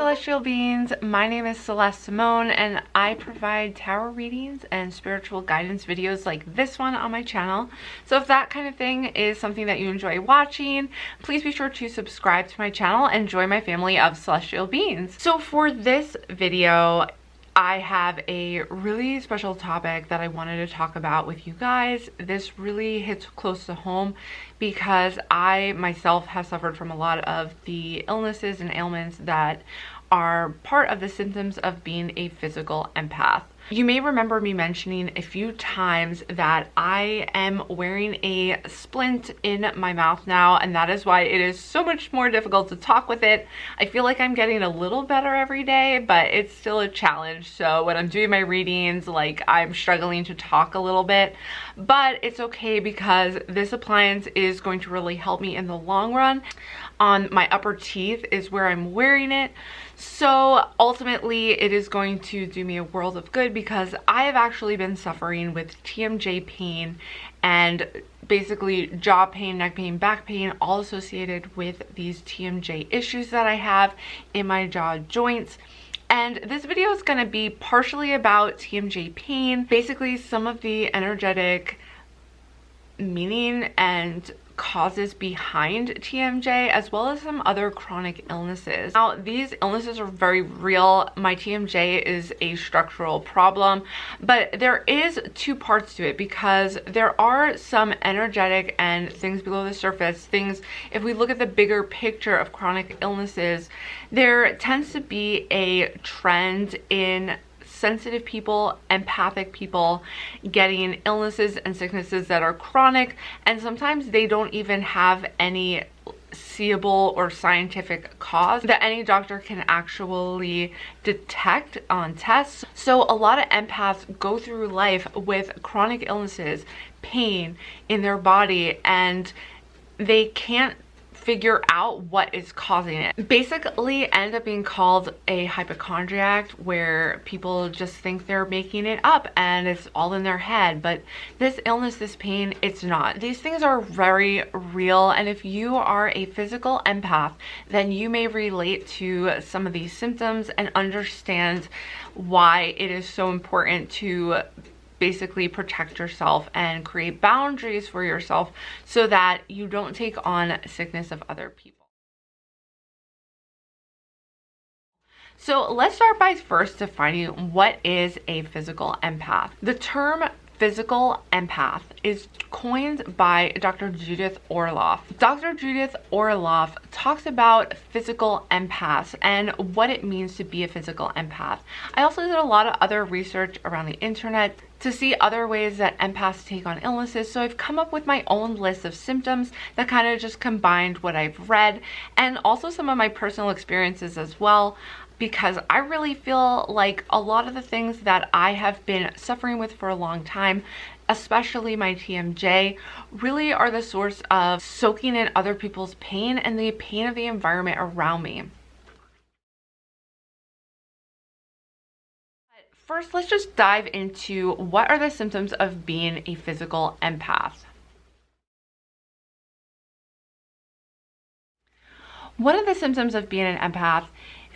celestial beings. My name is Celeste Simone and I provide tarot readings and spiritual guidance videos like this one on my channel. So if that kind of thing is something that you enjoy watching, please be sure to subscribe to my channel and join my family of celestial beings. So for this video, I have a really special topic that I wanted to talk about with you guys. This really hits close to home because I myself have suffered from a lot of the illnesses and ailments that are part of the symptoms of being a physical empath. You may remember me mentioning a few times that I am wearing a splint in my mouth now, and that is why it is so much more difficult to talk with it. I feel like I'm getting a little better every day, but it's still a challenge. So when I'm doing my readings, like, I'm struggling to talk a little bit, but it's okay because this appliance is going to really help me in the long run. On my upper teeth is where I'm wearing it. So ultimately it is going to do me a world of good because I have actually been suffering with TMJ pain and basically jaw pain, neck pain, back pain, all associated with these TMJ issues that I have in my jaw joints. And this video is going to be partially about TMJ pain, basically some of the energetic meaning and causes behind TMJ, as well as some other chronic illnesses. Now, these illnesses are very real. My TMJ is a structural problem, but there is two parts to it because there are some energetic and things below the surface, things, if we look at the bigger picture of chronic illnesses, there tends to be a trend in sensitive people, empathic people getting illnesses and sicknesses that are chronic, and sometimes they don't even have any seeable or scientific cause that any doctor can actually detect on tests. So a lot of empaths go through life with chronic illnesses, pain in their body, and they can't figure out what is causing it. Basically end up being called a hypochondriac, where people just think they're making it up and it's all in their head. But this illness, this pain, it's not. These things are very real, and if you are a physical empath, then you may relate to some of these symptoms and understand why it is so important to basically protect yourself and create boundaries for yourself so that you don't take on sickness of other people. So let's start by first defining what is a physical empath. The term physical empath is coined by Dr. Judith Orloff. Dr. Judith Orloff talks about physical empaths and what it means to be a physical empath. I also did a lot of other research around the internet to see other ways that empaths take on illnesses, so I've come up with my own list of symptoms that kind of just combined what I've read and also some of my personal experiences as well, because I really feel like a lot of the things that I have been suffering with for a long time, especially my TMJ, really are the source of soaking in other people's pain and the pain of the environment around me. First, let's just dive into what are the symptoms of being a physical empath. One of the symptoms of being an empath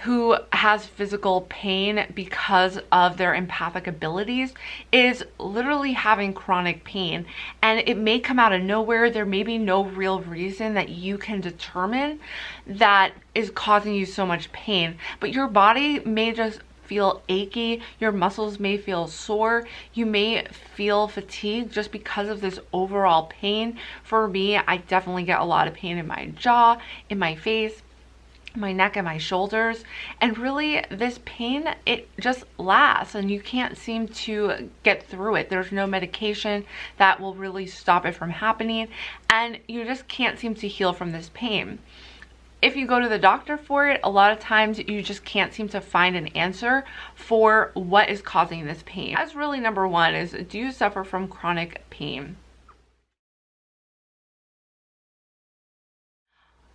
who has physical pain because of their empathic abilities is literally having chronic pain, and it may come out of nowhere. There may be no real reason that you can determine that is causing you so much pain, but your body may just feel achy, your muscles may feel sore, you may feel fatigued just because of this overall pain. For me, I definitely get a lot of pain in my jaw, in my face, my neck, and my shoulders, and really this pain, it just lasts and you can't seem to get through it. There's no medication that will really stop it from happening, and you just can't seem to heal from this pain. If you go to the doctor for it, a lot of times you just can't seem to find an answer for what is causing this pain. That's really number one, is do you suffer from chronic pain?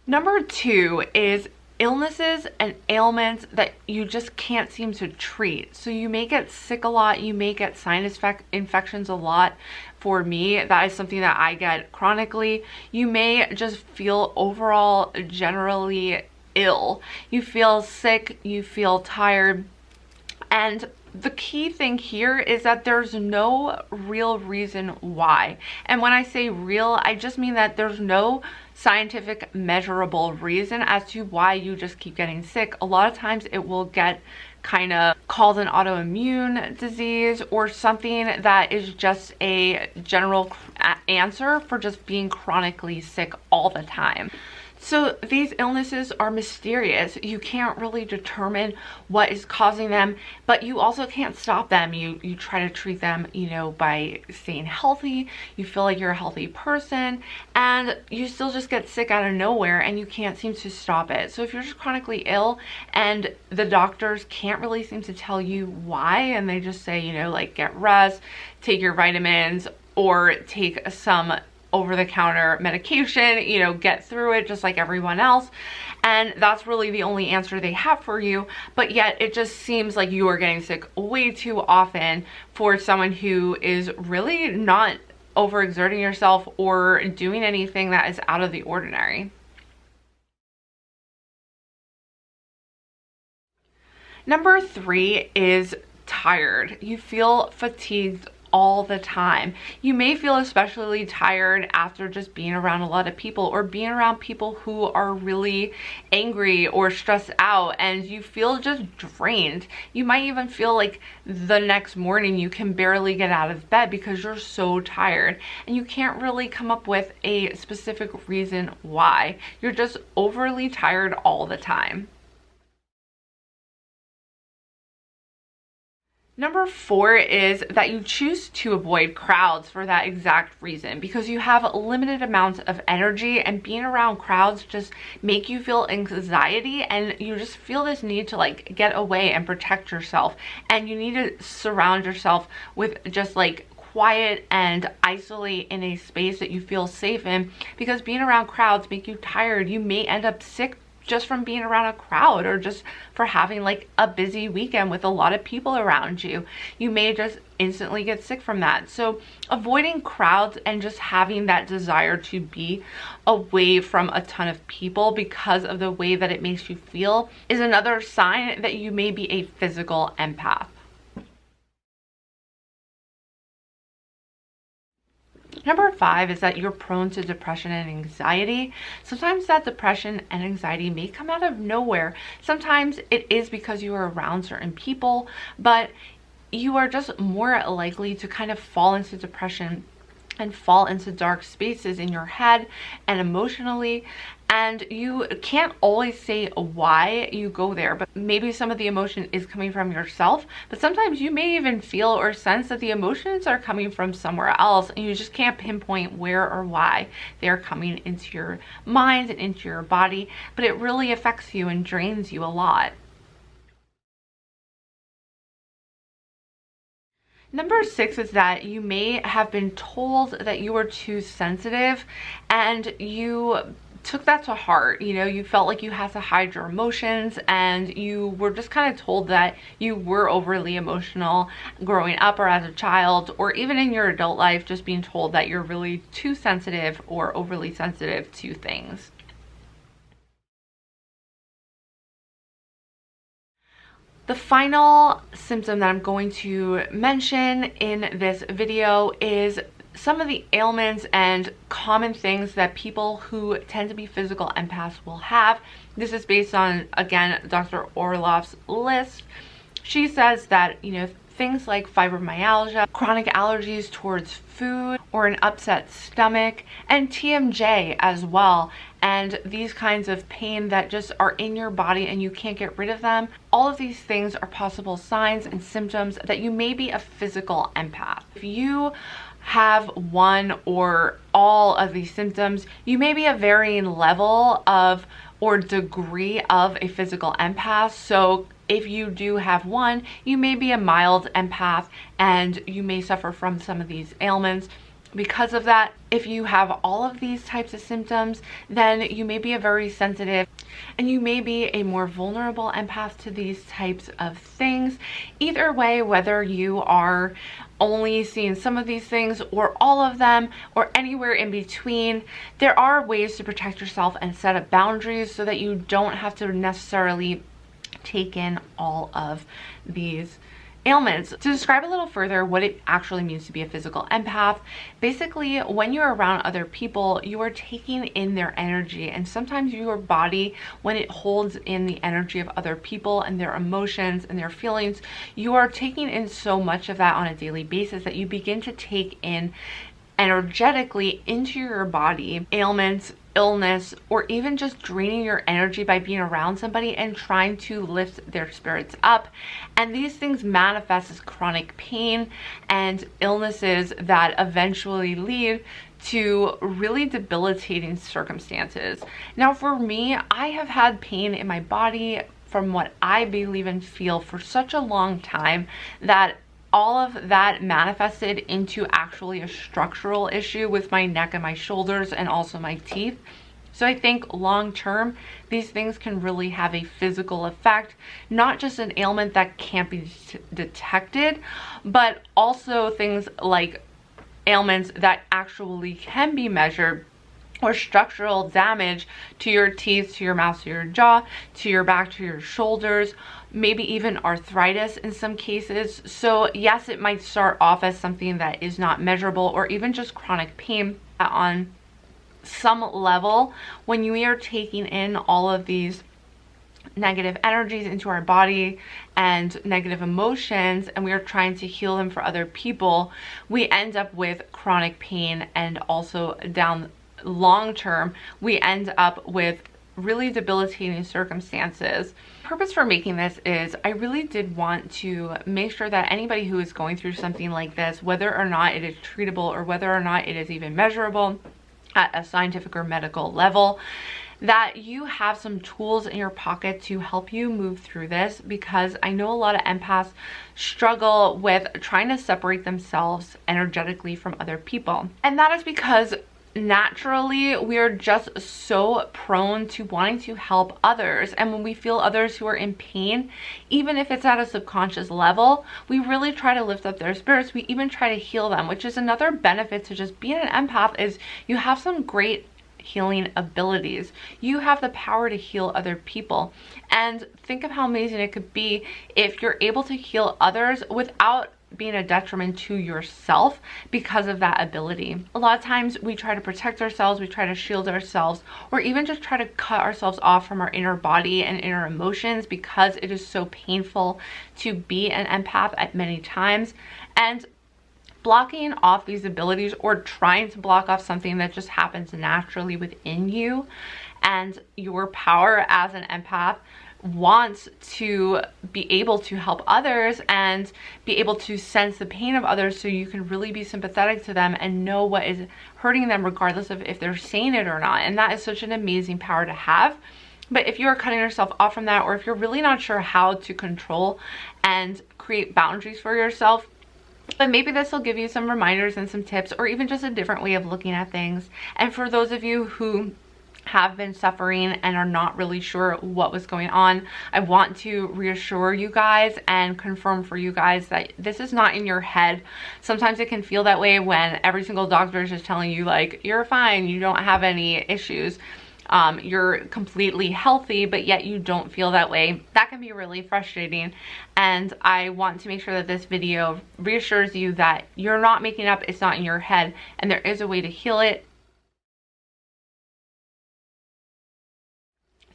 Number two is illnesses and ailments that you just can't seem to treat. So you may get sick a lot, you may get sinus infections a lot. For me, that is something that I get chronically. You may just feel overall generally ill. You feel sick, you feel tired. And the key thing here is that there's no real reason why. And when I say real, I just mean that there's no scientific measurable reason as to why you just keep getting sick. A lot of times it will get kind of called an autoimmune disease or something that is just a general answer for just being chronically sick all the time. So these illnesses are mysterious. You can't really determine what is causing them, but you also can't stop them. You try to treat them, you know, by staying healthy. You feel like you're a healthy person, and you still just get sick out of nowhere and you can't seem to stop it. So if you're just chronically ill and the doctors can't really seem to tell you why, and they just say, you know, like get rest, take your vitamins, or take some over-the-counter medication, you know, get through it just like everyone else, and that's really the only answer they have for you. But yet it just seems like you are getting sick way too often for someone who is really not overexerting yourself or doing anything that is out of the ordinary. Number 3 is tired. You feel fatigued all the time. You may feel especially tired after just being around a lot of people, or being around people who are really angry or stressed out, and you feel just drained. You might even feel like the next morning you can barely get out of bed because you're so tired, and you can't really come up with a specific reason why. You're just overly tired all the time. Number 4 is that you choose to avoid crowds for that exact reason, because you have limited amounts of energy, and being around crowds just make you feel anxiety, and you just feel this need to like get away and protect yourself, and you need to surround yourself with just like quiet and isolate in a space that you feel safe in, because being around crowds make you tired. You may end up sick just from being around a crowd, or just for having like a busy weekend with a lot of people around you. You may just instantly get sick from that. So avoiding crowds and just having that desire to be away from a ton of people because of the way that it makes you feel is another sign that you may be a physical empath. Number 5 is that you're prone to depression and anxiety. Sometimes that depression and anxiety may come out of nowhere. Sometimes it is because you are around certain people, but you are just more likely to kind of fall into depression and fall into dark spaces in your head and emotionally, and you can't always say why you go there, but maybe some of the emotion is coming from yourself, but sometimes you may even feel or sense that the emotions are coming from somewhere else, and you just can't pinpoint where or why they're coming into your mind and into your body, but it really affects you and drains you a lot. Number 6 is that you may have been told that you were too sensitive, and you took that to heart. You know, you felt like you had to hide your emotions, and you were just kind of told that you were overly emotional growing up or as a child, or even in your adult life, just being told that you're really too sensitive or overly sensitive to things. The final symptom that I'm going to mention in this video is some of the ailments and common things that people who tend to be physical empaths will have. This is based on, again, Dr. Orloff's list. She says that, you know, things like fibromyalgia, chronic allergies towards food, or an upset stomach, and TMJ as well, and these kinds of pain that just are in your body and you can't get rid of them. All of these things are possible signs and symptoms that you may be a physical empath. If you have one or all of these symptoms, you may be a varying level of or degree of a physical empath. So if you do have one, you may be a mild empath and you may suffer from some of these ailments. Because of that, if you have all of these types of symptoms, then you may be a very sensitive, and you may be a more vulnerable empath to these types of things. Either way, whether you are only seeing some of these things or all of them or anywhere in between. There are ways to protect yourself and set up boundaries so that you don't have to necessarily take in all of these ailments. To describe a little further what it actually means to be a physical empath, basically when you're around other people, you are taking in their energy, and sometimes your body, when it holds in the energy of other people and their emotions and their feelings, you are taking in so much of that on a daily basis that you begin to take in energetically into your body ailments, illness, or even just draining your energy by being around somebody and trying to lift their spirits up. And these things manifest as chronic pain and illnesses that eventually lead to really debilitating circumstances. Now, for me, I have had pain in my body from what I believe and feel for such a long time that all of that manifested into actually a structural issue with my neck and my shoulders and also my teeth. So I think long term, these things can really have a physical effect, not just an ailment that can't be detected, but also things like ailments that actually can be measured, or structural damage to your teeth, to your mouth, to your jaw, to your back, to your shoulders, maybe even arthritis in some cases. So yes, it might start off as something that is not measurable, or even just chronic pain on some level. When we are taking in all of these negative energies into our body and negative emotions, and we are trying to heal them for other people, we end up with chronic pain, and also down long term we end up with really debilitating circumstances. The purpose for making this is I really did want to make sure that anybody who is going through something like this, whether or not it is treatable or whether or not it is even measurable at a scientific or medical level, that you have some tools in your pocket to help you move through this, because I know a lot of empaths struggle with trying to separate themselves energetically from other people. And that is because naturally we are just so prone to wanting to help others, and when we feel others who are in pain, even if it's at a subconscious level, we really try to lift up their spirits. We even try to heal them, which is another benefit to just being an empath, is you have some great healing abilities. You have the power to heal other people, and think of how amazing it could be if you're able to heal others without being a detriment to yourself because of that ability. A lot of times we try to protect ourselves, we try to shield ourselves, or even just try to cut ourselves off from our inner body and inner emotions because it is so painful to be an empath at many times. And blocking off these abilities, or trying to block off something that just happens naturally within you, and your power as an empath wants to be able to help others and be able to sense the pain of others, so you can really be sympathetic to them and know what is hurting them regardless of if they're saying it or not. And that is such an amazing power to have. But if you are cutting yourself off from that, or if you're really not sure how to control and create boundaries for yourself, but maybe this will give you some reminders and some tips, or even just a different way of looking at things. And for those of you who have been suffering and are not really sure what was going on, I want to reassure you guys and confirm for you guys that this is not in your head. Sometimes it can feel that way when every single doctor is just telling you like, you're fine, you don't have any issues, you're completely healthy, but yet you don't feel that way. That can be really frustrating, and I want to make sure that this video reassures you that you're not making up, it's not in your head, and there is a way to heal it.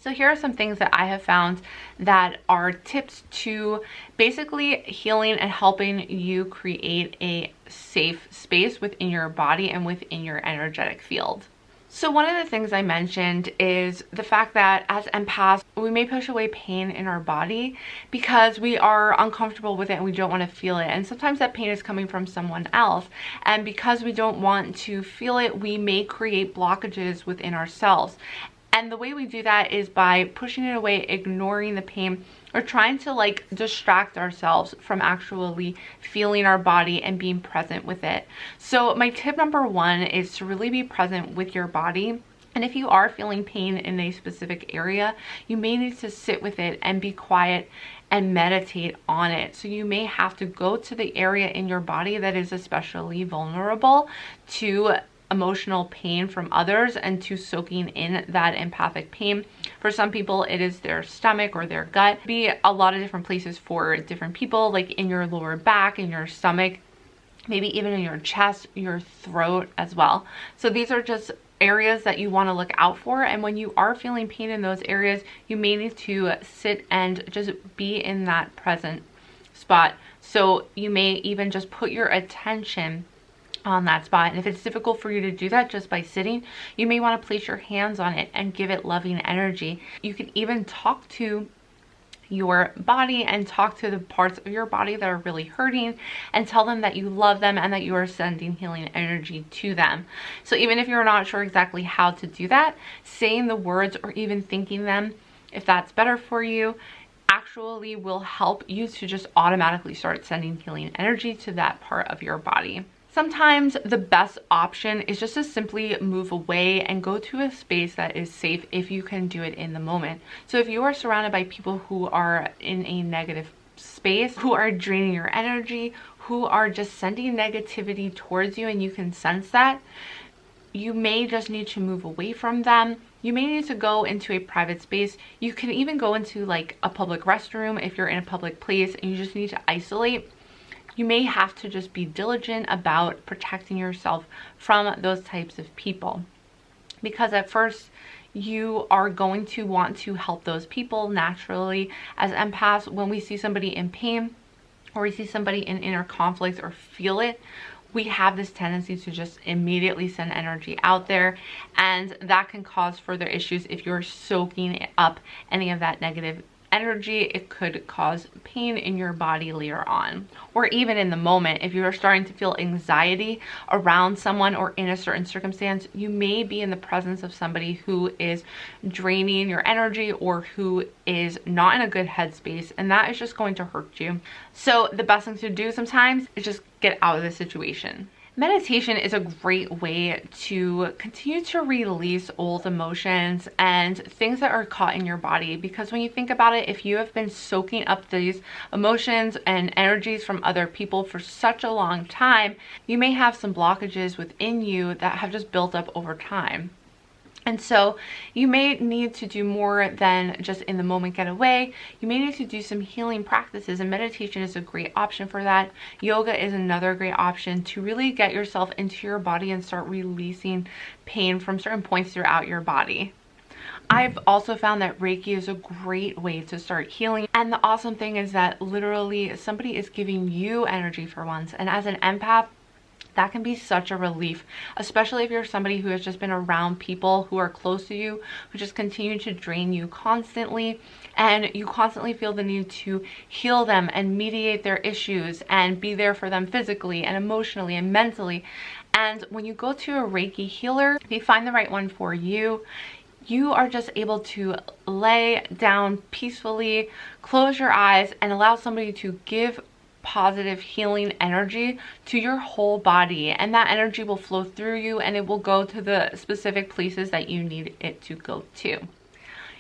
So here are some things that I have found that are tips to basically healing and helping you create a safe space within your body and within your energetic field. So one of the things I mentioned is the fact that as empaths, we may push away pain in our body because we are uncomfortable with it and we don't want to feel it. And sometimes that pain is coming from someone else. And because we don't want to feel it, we may create blockages within ourselves. And the way we do that is by pushing it away, ignoring the pain, or trying to like distract ourselves from actually feeling our body and being present with it. So my tip number one is to really be present with your body And if you are feeling pain in a specific area, you may need to sit with it and be quiet and meditate on it. So you may have to go to the area in your body that is especially vulnerable to emotional pain from others and to soaking in that empathic pain. For some people, it is their stomach or their gut. It'd be a lot of different places for different people, like in your lower back, in your stomach, maybe even in your chest, your throat as well. So these are just areas that you want to look out for, and when you are feeling pain in those areas, you may need to sit and just be in that present spot. So you may even just put your attention on that spot, and if it's difficult for you to do that just by sitting, you may want to place your hands on it and give it loving energy. You can even talk to your body and talk to the parts of your body that are really hurting and tell them that you love them and that you are sending healing energy to them. So even if you're not sure exactly how to do that, saying the words or even thinking them, if that's better for you, actually will help you to just automatically start sending healing energy to that part of your body. Sometimes the best option is just to simply move away and go to a space that is safe if you can do it in the moment. So if you are surrounded by people who are in a negative space, who are draining your energy, who are just sending negativity towards you and you can sense that, you may just need to move away from them. You may need to go into a private space. You can even go into like a public restroom if you're in a public place and you just need to isolate. You may have to just be diligent about protecting yourself from those types of people, because at first you are going to want to help those people naturally. As empaths, when we see somebody in pain or we see somebody in inner conflict or feel it, we have this tendency to just immediately send energy out there, and that can cause further issues if you're soaking up any of that negative energy. It could cause pain in your body later on, or even in the moment. If you are starting to feel anxiety around someone or in a certain circumstance, you may be in the presence of somebody who is draining your energy or who is not in a good headspace, and that is just going to hurt you. So the best thing to do sometimes is just get out of the situation. Meditation is a great way to continue to release old emotions and things that are caught in your body, because when you think about it, if you have been soaking up these emotions and energies from other people for such a long time, you may have some blockages within you that have just built up over time. And so you may need to do more than just in the moment get away. You may need to do some healing practices, and meditation is a great option for that. Yoga is another great option to really get yourself into your body and start releasing pain from certain points throughout your body. I've also found that Reiki is a great way to start healing. And the awesome thing is that literally somebody is giving you energy for once. And as an empath, that can be such a relief, especially if you're somebody who has just been around people who are close to you, who just continue to drain you constantly, and you constantly feel the need to heal them and mediate their issues and be there for them physically and emotionally and mentally. And when you go to a Reiki healer, if you find the right one for you, you are just able to lay down peacefully, close your eyes, and allow somebody to give positive healing energy to your whole body, and that energy will flow through you and it will go to the specific places that you need it to go to.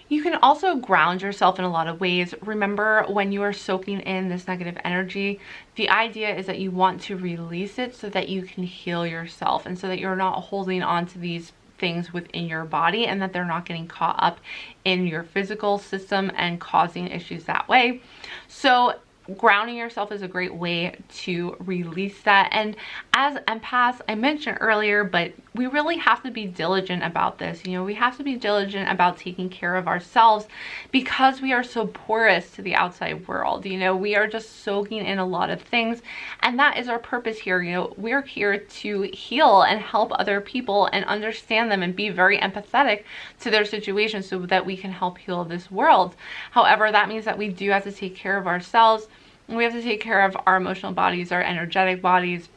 You can also ground yourself in a lot of ways. Remember, when you are soaking in this negative energy, the idea is that you want to release it so that you can heal yourself, and so that you're not holding on to these things within your body and that they're not getting caught up in your physical system and causing issues that way. So grounding yourself is a great way to release that. And as empaths, I mentioned earlier, but we really have to be diligent about this. You know, we have to be diligent about taking care of ourselves because we are so porous to the outside world. You know, we are just soaking in a lot of things, and that is our purpose here. You know, we're here to heal and help other people and understand them and be very empathetic to their situation so that we can help heal this world. However, that means that we do have to take care of ourselves. We have to take care of our emotional bodies, our energetic bodies,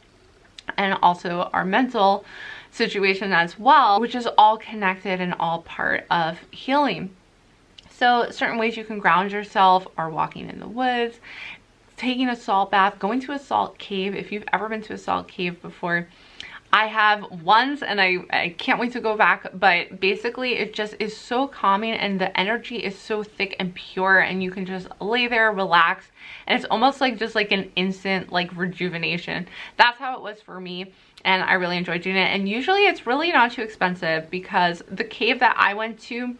and also our mental situation as well, which is all connected and all part of healing. So certain ways you can ground yourself are walking in the woods, taking a salt bath, going to a salt cave. If you've ever been to a salt cave before, I have once, and I can't wait to go back, but basically it just is so calming, and the energy is so thick and pure, and you can just lay there, relax, and it's almost like just like an instant like rejuvenation. That's how it was for me, and I really enjoyed doing it. And usually it's really not too expensive, because the cave that I went to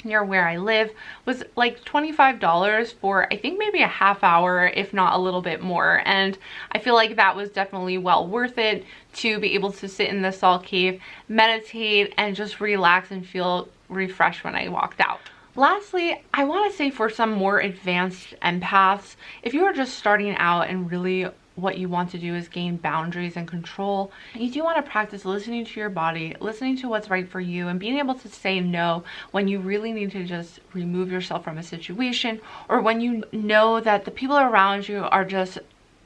near where I live was like $25 for I think maybe a half hour, if not a little bit more, and I feel like that was definitely well worth it to be able to sit in the salt cave, meditate, and just relax and feel refreshed when I walked out. Lastly, I want to say for some more advanced empaths, if you are just starting out and really what you want to do is gain boundaries and control, you do want to practice listening to your body, listening to what's right for you, and being able to say no when you really need to just remove yourself from a situation, or when you know that the people around you are just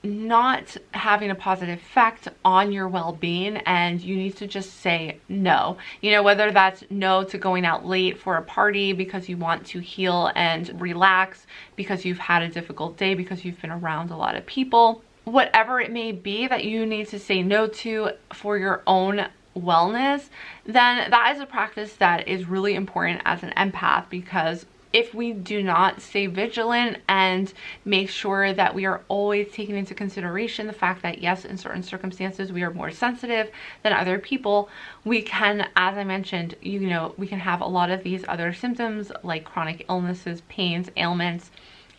not having a positive effect on your well-being, and you need to just say no. You know, whether that's no to going out late for a party because you want to heal and relax, because you've had a difficult day, because you've been around a lot of people, whatever it may be that you need to say no to for your own wellness, then that is a practice that is really important as an empath, because if we do not stay vigilant and make sure that we are always taking into consideration the fact that yes, in certain circumstances we are more sensitive than other people, we can, as I mentioned, you know, we can have a lot of these other symptoms like chronic illnesses, pains, ailments,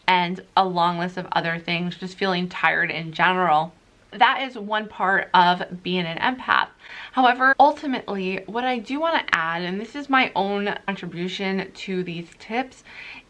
and a long list of other things, just feeling tired in general. That is one part of being an empath. However, ultimately, what I do want to add, and this is my own contribution to these tips,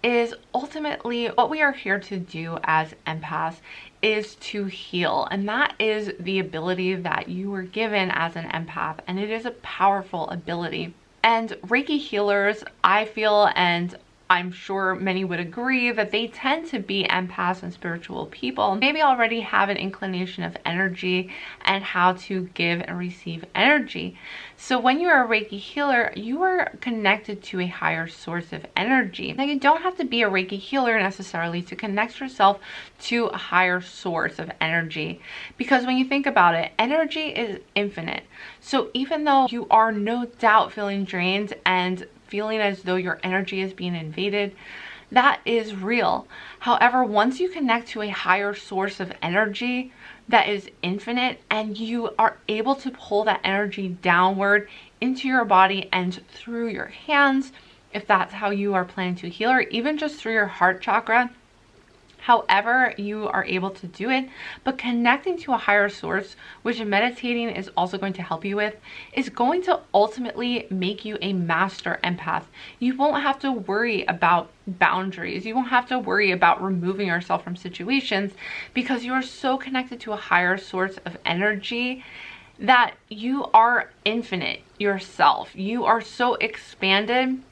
is ultimately what we are here to do as empaths is to heal. And that is the ability that you were given as an empath, and it is a powerful ability. And Reiki healers, I feel, and I'm sure many would agree, that they tend to be empaths and spiritual people. Maybe already have an inclination of energy and how to give and receive energy. So when you are a Reiki healer, you are connected to a higher source of energy. Now, you don't have to be a Reiki healer necessarily to connect yourself to a higher source of energy, because when you think about it, energy is infinite. So even though you are no doubt feeling drained and feeling as though your energy is being invaded, that is real. However, once you connect to a higher source of energy that is infinite, and you are able to pull that energy downward into your body and through your hands, if that's how you are planning to heal, or even just through your heart chakra, however you are able to do it, but connecting to a higher source, which meditating is also going to help you with, is going to ultimately make you a master empath. You won't have to worry about boundaries. You won't have to worry about removing yourself from situations, because you are so connected to a higher source of energy that you are infinite yourself. You are so expanded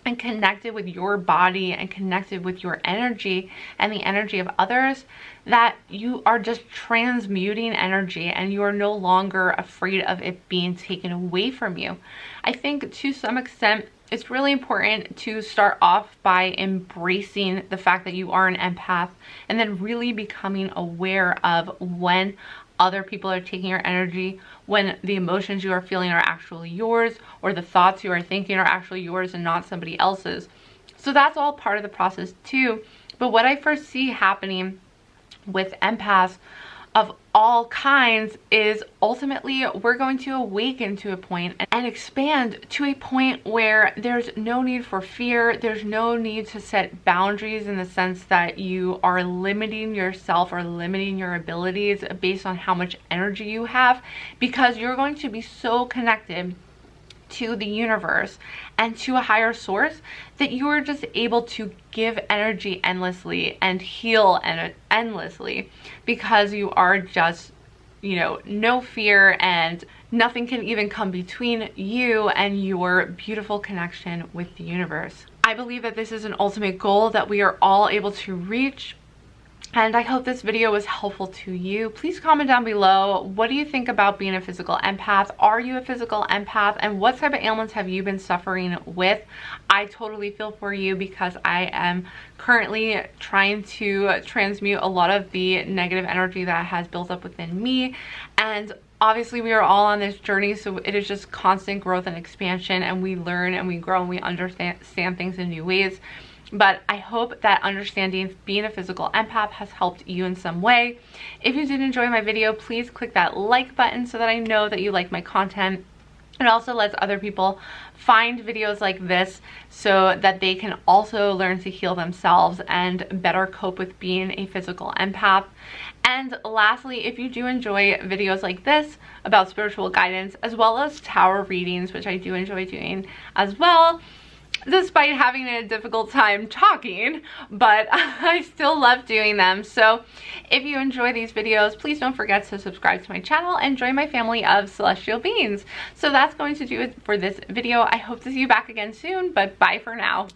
and connected with your body and connected with your energy and the energy of others, that you are just transmuting energy, and you are no longer afraid of it being taken away from you. I think to some extent it's really important to start off by embracing the fact that you are an empath, and then really becoming aware of when other people are taking your energy, when the emotions you are feeling are actually yours, or the thoughts you are thinking are actually yours and not somebody else's. So that's all part of the process too. But what I first see happening with empaths of all kinds is ultimately we're going to awaken to a point and expand to a point where there's no need for fear. There's no need to set boundaries in the sense that you are limiting yourself or limiting your abilities based on how much energy you have, because you're going to be so connected to the universe and to a higher source that you are just able to give energy endlessly and heal endlessly, because you are just, you know, no fear, and nothing can even come between you and your beautiful connection with the universe. I believe that this is an ultimate goal that we are all able to reach, and I hope this video was helpful to you. Please comment down below, what do you think about being a physical empath? Are you a physical empath? And what type of ailments have you been suffering with? I totally feel for you, because I am currently trying to transmute a lot of the negative energy that has built up within me. And obviously we are all on this journey, so it is just constant growth and expansion, and we learn and we grow and we understand things in new ways. But I hope that understanding being a physical empath has helped you in some way. If you did enjoy my video, please click that like button so that I know that you like my content. It also lets other people find videos like this so that they can also learn to heal themselves and better cope with being a physical empath. And lastly, if you do enjoy videos like this about spiritual guidance, as well as tarot readings, which I do enjoy doing as well, despite having a difficult time talking, but I still love doing them. So if you enjoy these videos, please don't forget to subscribe to my channel and join my family of celestial beings. So that's going to do it for this video. I hope to see you back again soon, but bye for now.